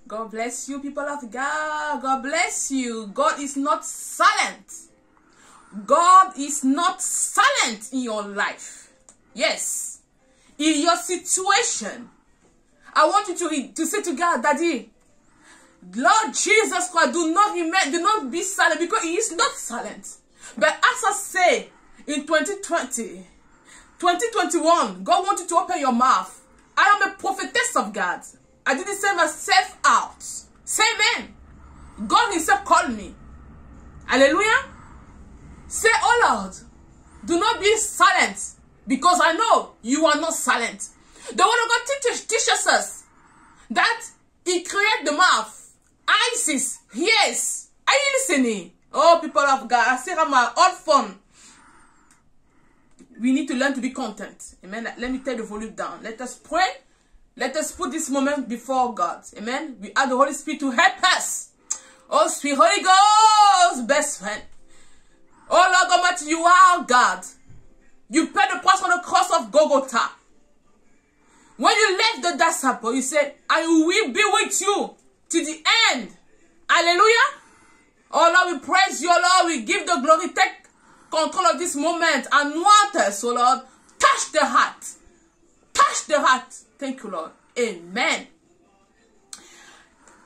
God bless you, people of God. God bless you. God is not silent. God is not silent in your life. Yes. In your situation. I want you to say to God, Daddy, Lord Jesus Christ, do not be silent, because He is not silent. But as I say, in 2020, 2021, God wants you to open your mouth. I am a prophetess of God. I didn't send myself out. Say amen. God Himself called me. Hallelujah. Say, oh Lord, do not be silent, because I know you are not silent. The word of God teaches us that He created the mouth, eyes, ears. Are you listening? Oh, people of God, I say on my old phone. We need to learn to be content. Amen. Let me take the volume down. Let us pray. Let us put this moment before God. Amen. We ask the Holy Spirit to help us. Oh, sweet Holy Ghost, best friend. Oh, Lord Almighty, you are God. You paid the price on the cross of Golgotha. When you left the disciple, you said, I will be with you to the end. Hallelujah. Oh, Lord, we praise you, Lord. We give the glory. Take control of this moment. Anoint us, oh, Lord. Touch the heart. Touch the heart. Thank you, Lord. Amen.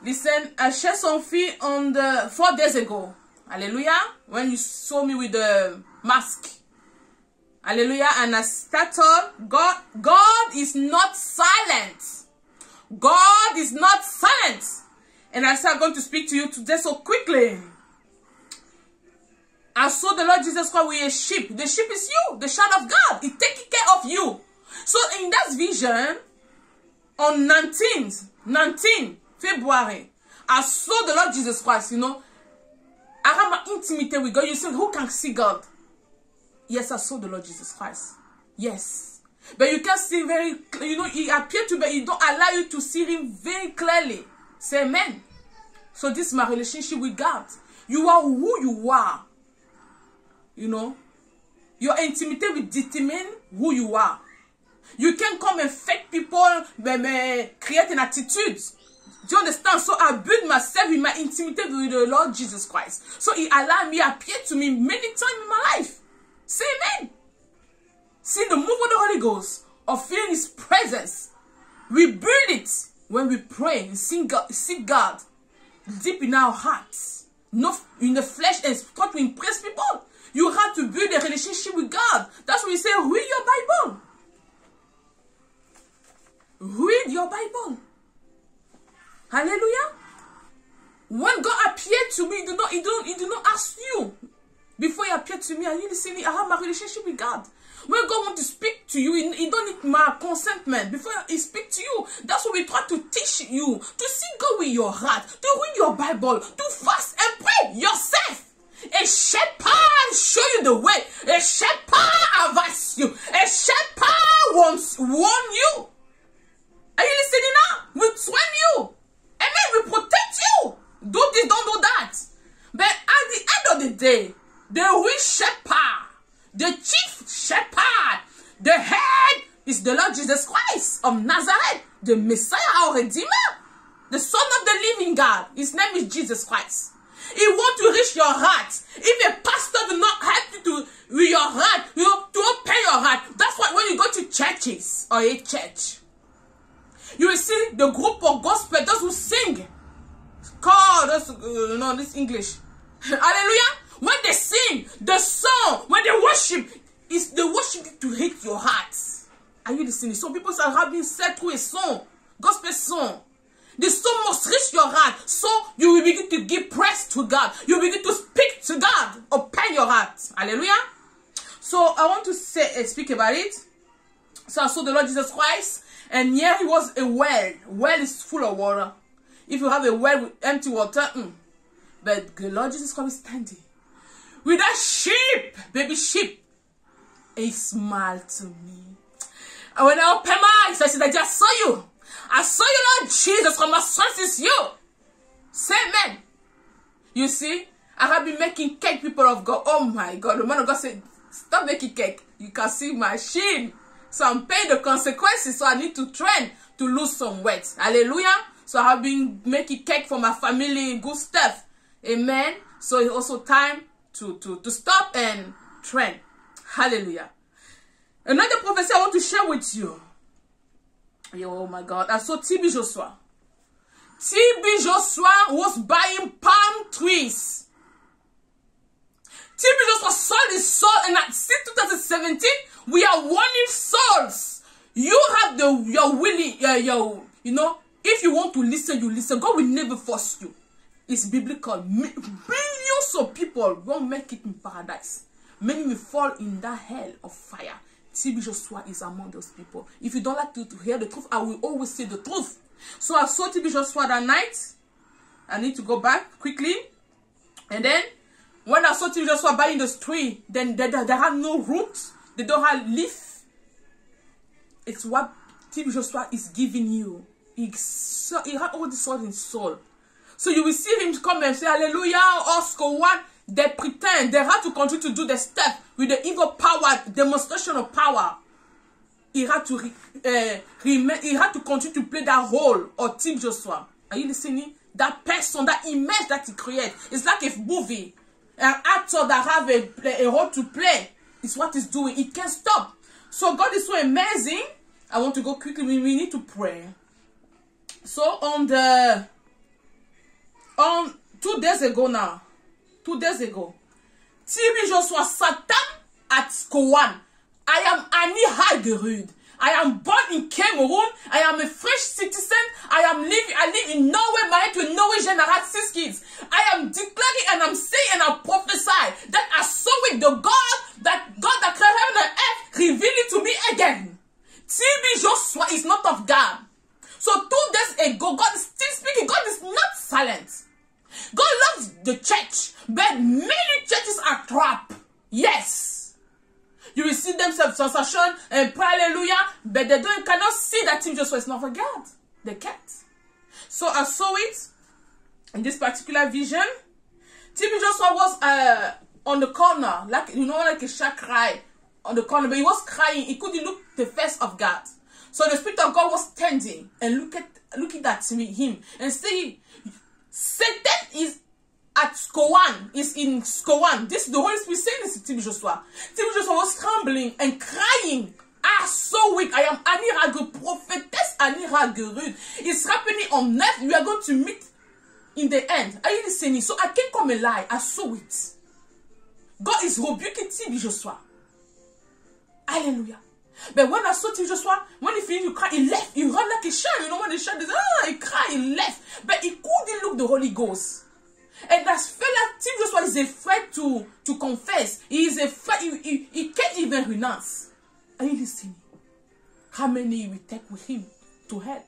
Listen, I shared something on 4 days ago. Hallelujah. When you saw me with the mask. Hallelujah. And I started, God is not silent. God is not silent. And I said, I'm going to speak to you today so quickly. I saw the Lord Jesus Christ with a sheep. The sheep is you, the child of God. He's taking care of you. So in that vision, on 19 February, I saw the Lord Jesus Christ, you know. I have my intimacy with God. You say, who can see God? Yes, I saw the Lord Jesus Christ. Yes. But you can see very, you know, He appeared to, but He don't allow you to see Him very clearly. Say amen. So this is my relationship with God. You are who you are. You know. Your intimacy will determine who you are. You can come and fake people, create an attitude. Do you understand? So I build myself in my intimacy with the Lord Jesus Christ. So He allowed me, appear to me many times in my life. Say amen. See the move of the Holy Ghost, of feeling His presence. We build it when we pray and seek God deep in our hearts. Not in the flesh and start to impress people. You have to build a relationship with God. That's why we say, read your Bible. Read your Bible. Hallelujah. When God appeared to me, He did not ask you. Before He appeared to me, are you listening? I have my relationship with God. When God wants to speak to you, He don't need my consentment. Before He speaks to you, that's what we try to teach you. To seek God with your heart. To read your Bible. To fast and pray yourself. A shepherd show you the way. A shepherd advise you. A shepherd warn you. Are you listening now? We train you. Amen. We protect you. Do this, don't do that. But at the end of the day, the real shepherd, the chief shepherd, the head is the Lord Jesus Christ of Nazareth, the Messiah, our Redeemer, the Son of the living God. His name is Jesus Christ. He wants to reach your heart. If a pastor do not help you with your heart, you know, to open your heart, that's why when you go to churches or a church, you will see the group of gospel, those who sing, call those, this English. Hallelujah. When they sing, the song, when they worship, is the worship to hit your heart. Are you listening? Some people have been set through a song, gospel song. The song must reach your heart, so you will begin to give praise to God. You will begin to speak to God. Open your heart. Hallelujah. So I want to speak about it. So I saw the Lord Jesus Christ, and here He was a well. Well is full of water. If you have a well with empty water, but the Lord Jesus Christ is standing with that sheep, baby sheep. He smiled to me. And when I opened my eyes, I said, I just saw you. I saw you, Lord Jesus, from my source is you. Say amen. You see, I have been making cake, people of God. Oh my God. The man of God said, stop making cake. You can see my shin. So I'm paying the consequences. So I need to train to lose some weight. Hallelujah. So I have been making cake for my family, good stuff. Amen. So it's also time to stop and train. Hallelujah. Another prophecy I want to share with you. Oh my God. I saw TB Joshua. TB Joshua was buying palm trees. TB Joshua sold his soul, and since 2017, we are winning souls. You have your willing, you know, if you want to listen, you listen. God will never force you. It's biblical. Billions of people won't make it in paradise. Many will fall in that hell of fire. TB Joshua is among those people. If you don't like to hear the truth, I will always say the truth. So I saw TB Joshua that night. I need to go back quickly. And then, when I saw TB Joshua buying the tree, then they have no roots. They don't have leaf. It's what TB Joshua is giving you. He had all this sort in soul. So you will see him come and say, hallelujah, Oscar one. They pretend. They have to continue to do the stuff with the evil power, demonstration of power. He had to continue to play that role of TB Joshua. Are you listening? That person, that image that he created. It's like a movie. An actor that have a role to play. It's what he's doing. He can't stop. So God is so amazing. I want to go quickly. We need to pray. So on 2 days ago now. 2 days ago. TB Joshua Satan at Kowan. I am Annie Hagerud. I am born in Cameroon. I am a French citizen. I live in Norway, married to a Norwegian. I had 6 kids. I am declaring and I'm saying and I prophesy that I saw it, the God that created heaven and earth revealed it to me again. TB Joshua is not of God. So 2 days ago, God is still speaking. God is not silent. God loves the church, but many churches are trapped. Yes. You will see them self-sensation and pray hallelujah, but they cannot see that TB Joshua is not for God. They can't. So I saw it in this particular vision. TB Joshua was on the corner, like like a child cry on the corner, but he was crying. He couldn't look the face of God. So the Spirit of God was standing and looking at him and saying, Satan is at Skowan, is in Skowan. This is the Holy Spirit saying this to TB Joshua. TB Joshua was trembling and crying. Ah, so weak. I am Annie Hagerud, prophetess Annie Hagerud. It's happening on earth. We are going to meet in the end. Are you listening? So I can't come and lie. I saw it. God is rebuking TB Joshua. Hallelujah. But when I saw TB Joshua, when he finished to cry, he left. He ran like a child. When the child is, he cried, he left. But he couldn't look the Holy Ghost. And that fella, TB Joshua is afraid to confess. He is afraid. He can't even renounce. Are you listening? How many will take with him to hell?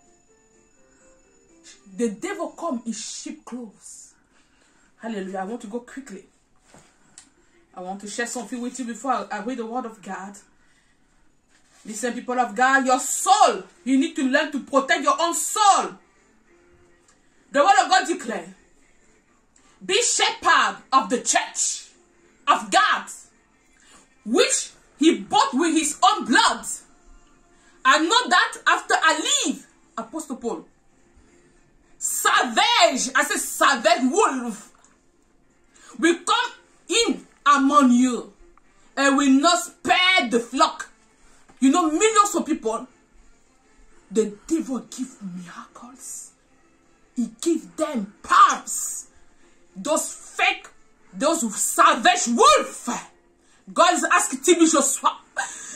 The devil come in sheep clothes. Hallelujah. I want to go quickly. I want to share something with you before I read the word of God. Listen, people of God, your soul. You need to learn to protect your own soul. The word of God declares, be shepherd of the church of God, which he bought with his own blood. And know that after I leave, Apostle Paul, savage, I said savage wolf, will come in among you and will not spare the flock. You know, millions of people, the devil give miracles. He give them palms. Those fake, those savage wolf. God is asking TB Joshua,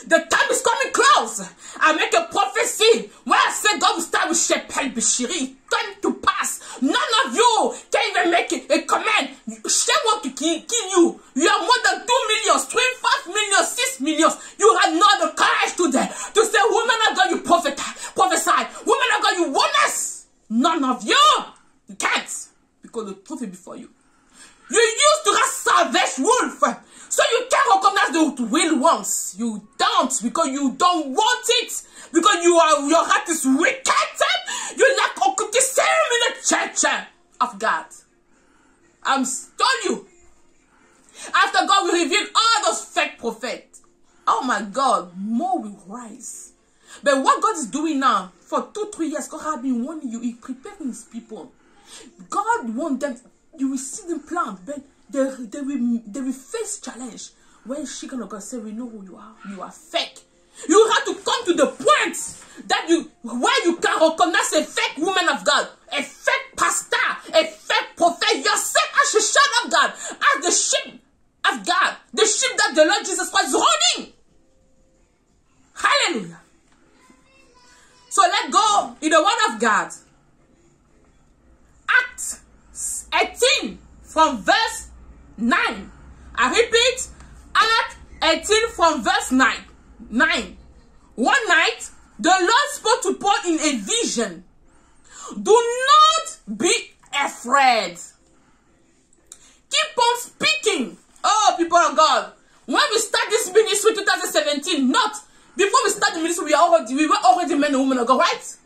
the time is coming close. I make a prophecy. When I say God will start with Shepel Bishiri, time to pass. None of you can even make a command. She want to kill you. You are more than 2 million, 25 million, 6 million. You have not the courage to say, woman of God, you prophesy. Woman of God, you wonders. None of you. You can't. Because the truth is before you. You used to have savage wolf. So you can't recognize the real ones. You don't, because you don't want it. Because your heart is wicked. You lack occultism in the church of God. I'm telling you. After God will reveal all those fake prophets, oh my God, more will rise. But what God is doing now, for 2-3 years, God has been warning you, He's preparing His people. God wants them, you will see them plant, but they will face challenge. When chicken of God say, we know who you are fake. You have to come to the point that where you can recognize a fake woman of God, a fake pastor, a fake prophet, yourself as a child of God, as the sheep of God, the sheep that the Lord Jesus Christ is holding. Hallelujah. So let's go in the word of God. Acts 18 from verse 9. I repeat, Acts 18 from verse 9. One night, the Lord spoke to Paul in a vision. Do not be afraid. Keep on speaking. Oh, people of God. When we start this ministry 2017, not before we start the ministry, we were already men and women of God, right?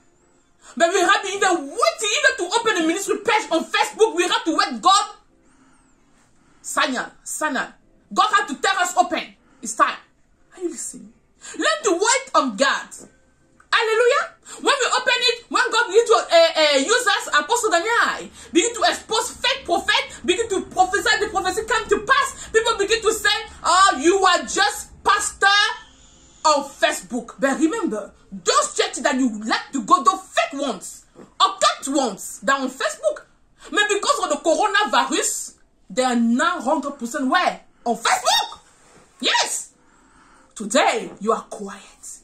But we have been even waiting even to open the ministry page on Facebook. We have to wait God. Sana. God had to tell us open. It's time. Are you listening? Let the word of God. Hallelujah. When we open it, when God begin to use us, Apostle Daniel, begin to expose fake prophet, begin to prophesy, the prophecy come to pass. People begin to say, oh, you are just pastor on Facebook. But remember, those churches that you like to go, those fake ones, or cut ones, that on Facebook. But because of the coronavirus, they are now 100% where? On Facebook. Yes. Today, you are quiet.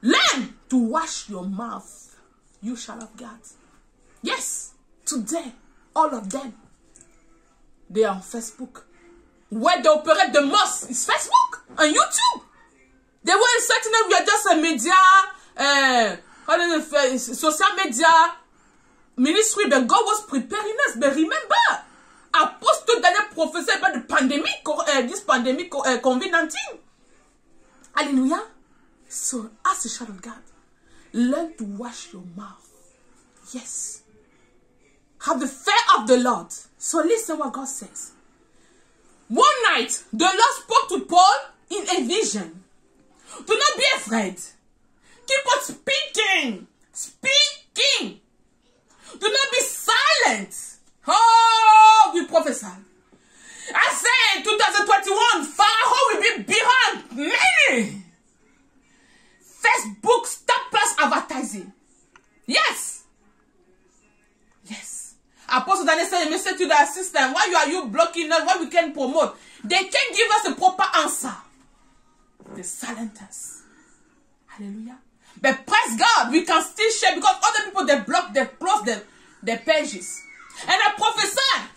Learn to wash your mouth, you child of God. Yes, today, all of them, they are on Facebook. Where they operate the most is Facebook and YouTube. They were in certain we are just a media, social media ministry, but God was preparing us. But remember, Apostle Daniel prophesied about the pandemic, this pandemic, COVID-19. Hallelujah. So, as a child of God, learn to wash your mouth. Yes. Have the fear of the Lord. So, listen what God says. One night, the Lord spoke to Paul in a vision. Do not be afraid. Keep on speaking. Speaking. Do not be silent. Oh, we prophesy. I say 2021, Pharaoh will be behind many. Facebook, stop us advertising. Yes. Yes. Apostle Daniel said a message to the assistant. Why are you blocking us? Why we can promote? They can't give us a proper answer. They silent us. Hallelujah. But praise God, we can still share because other people, they block, they close their pages. And I prophesy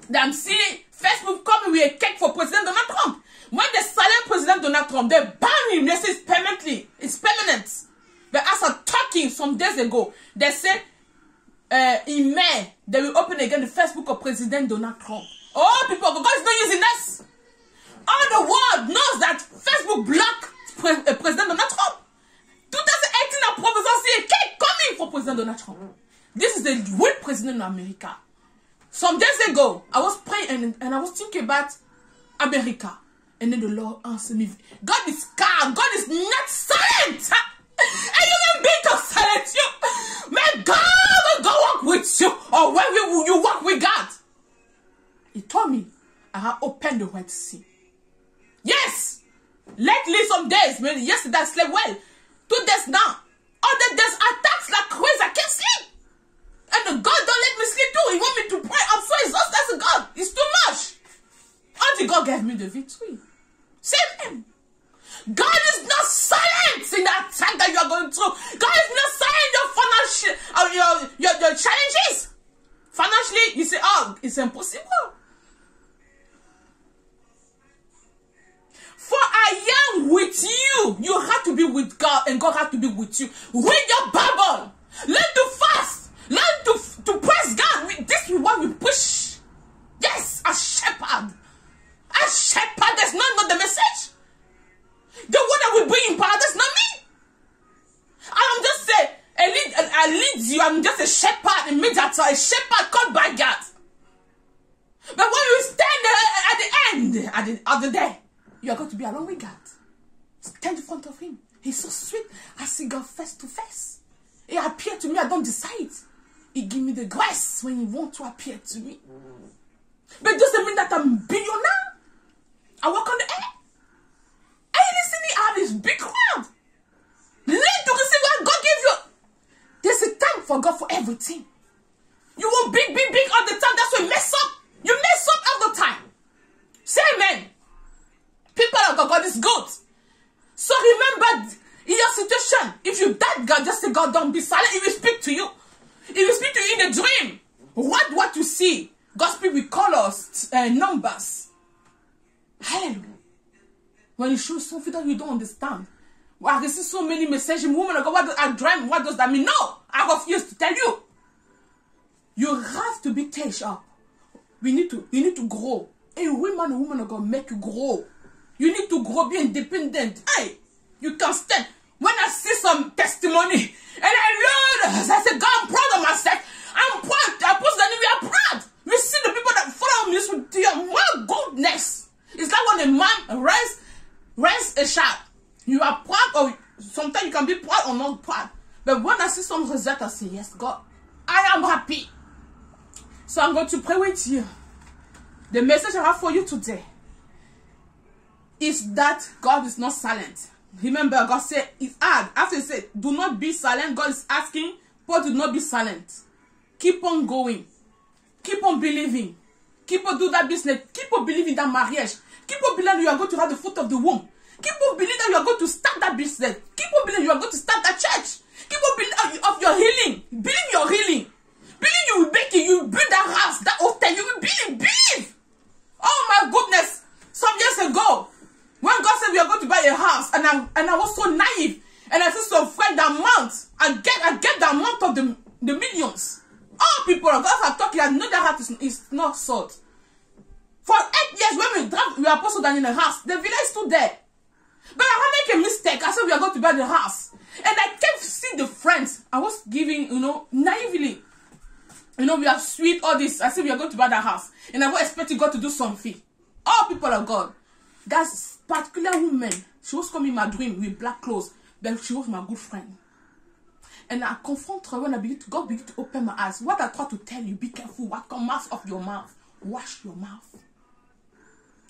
that I'm seeing Facebook coming with a cake for President Donald Trump. When they silent President Donald Trump, they ban him. They say it's permanently. It's permanent. But as I'm talking some days ago, they said in May, they will open again the Facebook of President Donald Trump. Oh, people, God is not using us. All the world knows that Facebook blocked President Donald Trump. 2018, I prophesied a cake coming for President Donald Trump. This is the real president of America. Some days ago, I was praying and I was thinking about America. And then the Lord answered me. God is calm. God is not silent. And you can be to silence you. May God will go walk with you. Or when you walk with God. He told me, I have opened the Red Sea. Yes. Lately some days, yesterday I slept well. 2 days now. Other days attacks like crazy. I can't sleep. And God don't let me sleep too. He want me to pray. I'm so exhausted. I said, God, it's too much. Until God gave me the victory. Same him. God is not silent in that time that you are going through. God is not silent in your financial, your challenges. Financially, you say, oh, it's impossible. For I am with you. You have to be with God and God has to be with you. Read your Bible. Learn to fast. Learn to praise God. This is what we push. Yes, a shepherd. A shepherd, that's not the message. The one that will bring in power, that's not me. I'm just saying, I lead you. I'm just a shepherd, a mediator, a shepherd called by God. But when you stand at the end of the day, you are going to be along with God. Stand in front of Him. He's so sweet. I see God face to face. He appeared to me. I don't decide. He give me the grace when he want to appear to me. But it doesn't mean that I'm billionaire. I walk on the air. Hey, listen, I have this big crowd. Learn to receive what God gave you. There's a time for God for everything. You want big all the time. That's why you mess up. You mess up all the time. Say amen. People of God is good. So remember, in your situation, if you doubt God, just say, God, don't be silent. He will speak to you. He will speak to you in a dream. What you see. God speak with colors, numbers. Hallelujah. When you show something that you don't understand. Well, I receive so many messages. Woman of God, what does I dream? What does that mean? No, I refuse to tell you. You have to be touched up. You need to grow. A woman of God make you grow. You need to grow, be independent. Hey, you can stand. When I see some testimony, and I said, God, I'm proud of myself. I'm proud. I post that we are proud. We see the people that follow me with their goodness. It's like when a man raise a child. You are proud, or sometimes you can be proud or not proud. But when I see some result, I say, yes, God, I am happy. So I'm going to pray with you. The message I have for you today is that God is not silent. Remember, God said, it's hard. After he said, do not be silent, God is asking, but do not be silent. Keep on going. Keep on believing. Keep on doing that business. Keep on believing that marriage. Keep on believing you are going to have the fruit of the womb. Keep on believing that you are going to start that business. Keep on believing you are going to start that church. Keep on believing of your healing. Believe your healing. Believe you will make it. You will build that house, that hotel. You will believe. Oh my goodness. Some years ago, when God said we are going to buy a house, and I was so naive, and I was so afraid the amount, I get the amount of the millions. All people of God are talking, I know that house is not sold. For 8 years, when we are supposed to done in a house, the villa is still there. But I make a mistake. I said we are going to buy the house. And I kept seeing the friends. I was giving, naively. We are sweet, all this. I said we are going to buy the house. And I was expecting God to do something. All people of God. That particular woman, she was coming in my dream with black clothes. But she was my good friend. And I confront her when God began to open my eyes. What I try to tell you, be careful what comes out of your mouth. Wash your mouth.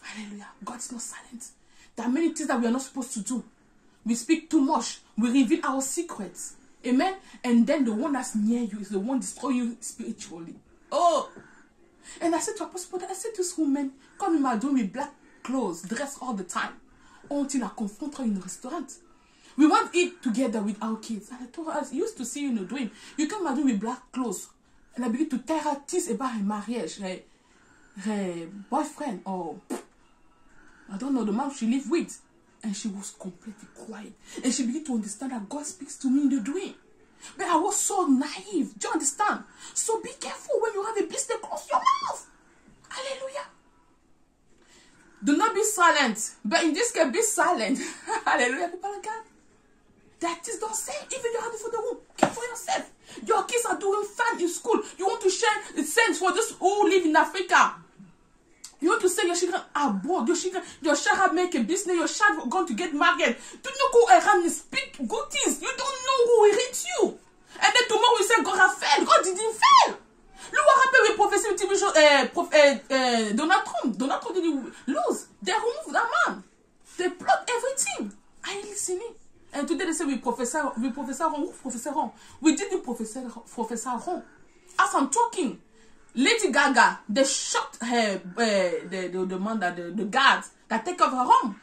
Hallelujah. God is not silent. There are many things that we are not supposed to do. We speak too much. We reveal our secrets. Amen. And then the one that's near you is the one destroying you spiritually. Oh. And I said to Apostle Paul, I said to this woman, come in my room with black clothes, dressed all the time. Until I confront her in the restaurant. We want to eat together with our kids. And I told her, I used to see you in a dream. You come in my room with black clothes. And I began to tell her things about her marriage, her boyfriend, or I don't know, the man she lived with. And she was completely quiet. And she began to understand that God speaks to me in the dream. But I was so naive. Do you understand? So be careful when you have a business, close your mouth. Hallelujah. Do not be silent. But in this case, be silent. Hallelujah, people of God. That is don't say. Even you have it for the womb. Keep for yourself. Your kids are doing fine in school. You want to share the sense for those who live in Africa. You want to say your children are bored. Your child make a business. Your child going to get married. Do not go around and speak good things. You don't know who will hit you. And then tomorrow we say God has failed. God didn't fail. Look what happened with Prophet Donald Trump. Donald Trump didn't lose. They removed that man. They plot everything. Are you listening? And today they say we Professor Ron. We didn't Professor Ron. As I'm talking, Lady Gaga, they shot her, the man that the guards that take over her home,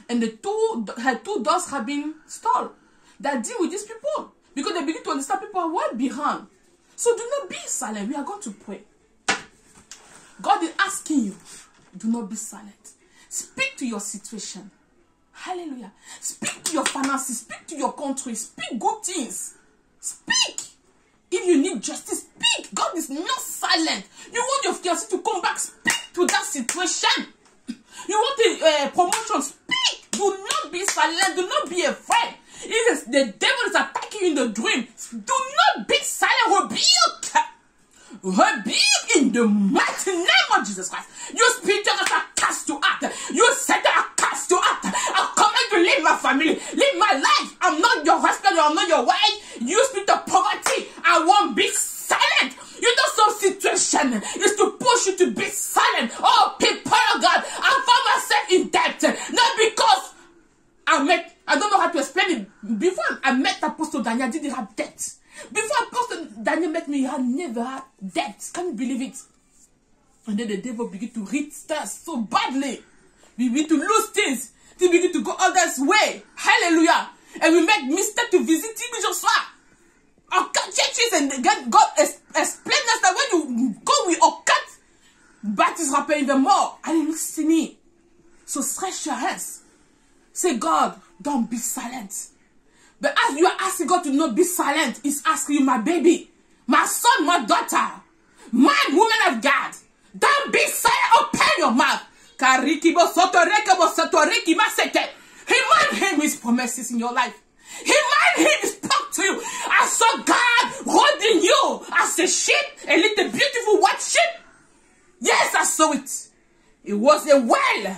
and her two doors have been stolen. That deal with these people because they begin to understand people are well behind. So do not be silent. We are going to pray. God is asking you, do not be silent. Speak to your situation. Hallelujah. Speak to your finances. Speak to your country. Speak good things. Speak. If you need justice, speak. God is not silent. You want your fiancé to come back, speak to that situation. You want a promotion, speak. Do not be silent. Do not be afraid. If the devil is attacking you in the dream, do not be silent. Rebuke. Rebuke in the mighty name of Jesus Christ. You spirit that are cast to act. You said that are cast to act. I command you to leave my family, leave my life. I'm you're not your wife, you speak of poverty, I won't be silent. You know some situation is to push you to be silent. Oh, people of God, I found myself in debt. Not because I don't know how to explain it. Before I met Apostle Daniel, I didn't have debt. Before Apostle Daniel met me, I never had debt. Can you believe it? And then the devil began to hit us so badly. We begin to lose things. We begin to go others' way. Hallelujah. And we make mistake to visit him Joshua. Our churches and God explain us that when you go with our cat, bad things happen even more. And you listen. So stretch your hands. Say, God, don't be silent. But as you are asking God to not be silent, He's asking you, my baby, my son, my daughter, man, woman of God, don't be silent. Open your mouth. He might him His promises in your life. He might him spoke to you. I saw God holding you as a sheep, a little beautiful white sheep. Yes, I saw it. It was a well.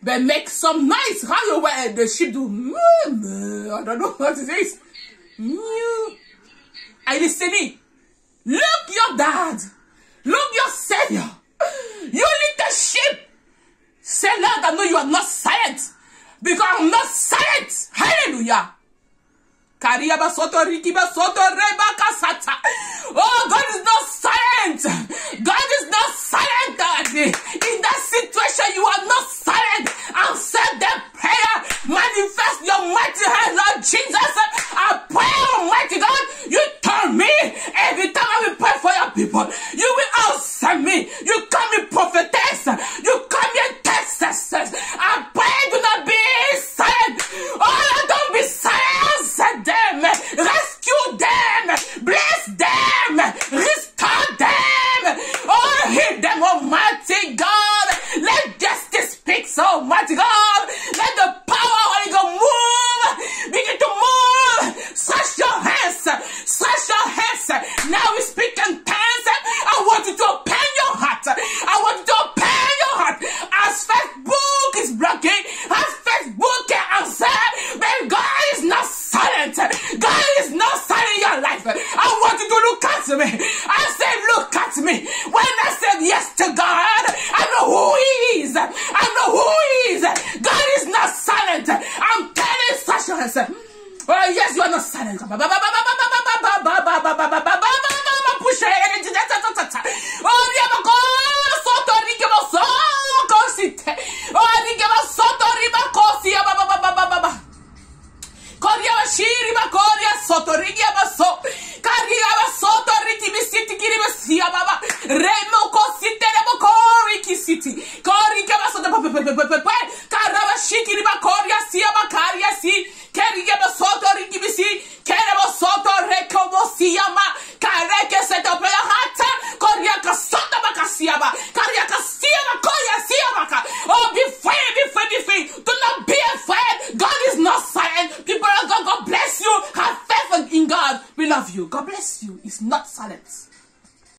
But make some noise. How you wear the sheep do? I don't know what it is. Are you listening? Look your dad. Look your Savior. You little sheep. Say, Lord, I know you are not silent. Because I'm not silent. Hallelujah. Oh, God is not silent. God is not silent, Daddy. In that situation, you are not silent. Answer that prayer. Manifest your mighty hand, Lord Jesus. I pray, Almighty God, you turn me every time I will pray for your people. You will answer me. You call me prophetess. You call me intercessors. I pray, do not be silent. Oh, don't be silent. Answer them. Rescue them. Bless them. Restore them. Oh, heal them, Almighty God. Let justice speak, so Almighty God. Let the power of Holy Ghost move. Begin to move. Stretch your hands. Stretch your hands. Now we speak in tongues. I want you to open your heart. I want you to open your heart. As Facebook is blocking, as Facebook can answer, but God is not silent. God is not silent in your life. I want you to look at me. I said, look at me. When I said yes to God, I know who He is. I know who He is. God is not silent. I'm telling you, such a answer. Oh, yes, you are not silent. Oh, be free. Do not be afraid. God is not silent. People of God, God bless you. Have faith in God. We love you. God bless you. It's not silent.